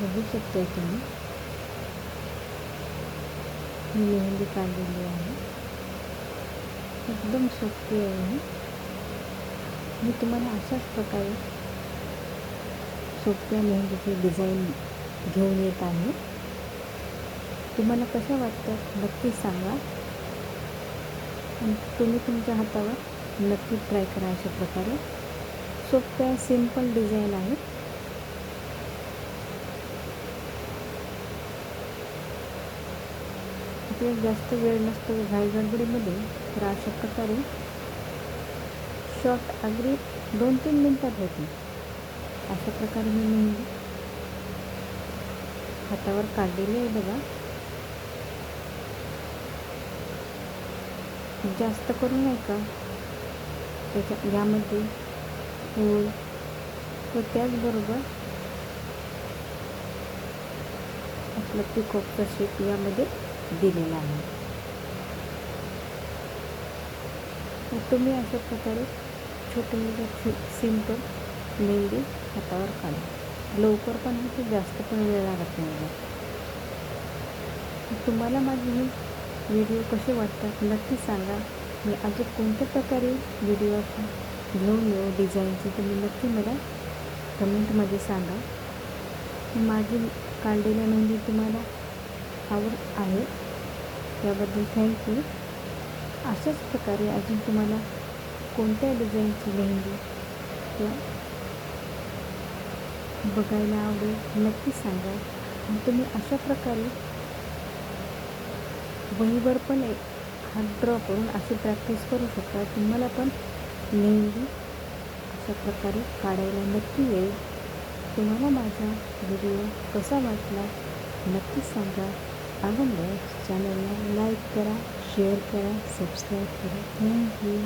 बघू शकता तुम्ही मी मेहंदी काढलेली आहे. एकदम सोपी आहे. मी तुम्हाला अशाच प्रकारे सोप्या मेहंदीची डिझाईन घेऊन येत आहे. तुम्हाला कशा वाटतात नक्की सांगा आणि तुम्ही तुमच्या हातावर नक्की ट्राय करा. अशा प्रकारे सोप्या सिंपल डिझाईन आहेत. आपल्याला जास्त वेळ नसतो घाईगडबडीमध्ये, तर अशा प्रकारे शॉर्ट अगदी 2-3 मिनटात होते. अशा प्रकारे मी मेहंदी हातावर काढलेली आहे बघा. जास्त करून नाही का यामध्ये फूल व त्याचबरोबर आपलं पिकॉकचा शेप यामध्ये दिलेला आहे. तुम्ही अशा प्रकारे छोटे सिंपल मेहंदी हातावर काढा. लवकर पण होते, जास्त पण वेळ लागत नाही. तुम्हाला माझे हे व्हिडिओ कसे वाटतात नक्की सांगा. मी अजून कोणत्या प्रकारे व्हिडिओ घेऊन येऊ डिझाईनची, तुम्ही नक्की मला कमेंटमध्ये सांगा. माझी काढलेल्या मेहंदी तुम्हाला आवडत आहे त्याबद्दल थँक्यू. अशाच प्रकारे अजून तुम्हाला कोणत्या डिझाईनची मेहंदी त्या बघायला आवडेल नक्की सांगा. आणि तुम्ही अशा प्रकारे वहीवर पण हात ड्रॉ करून अशी प्रॅक्टिस करू शकता. तुम्हाला पण मेहंदी अशा प्रकारे काढायला नक्की येईल. तुम्हाला माझा व्हिडिओ कसा वाटला नक्की सांगा. आवडल्यास चॅनलला लाईक करा, शेअर करा, सबस्क्राईब करा. थँक्यू.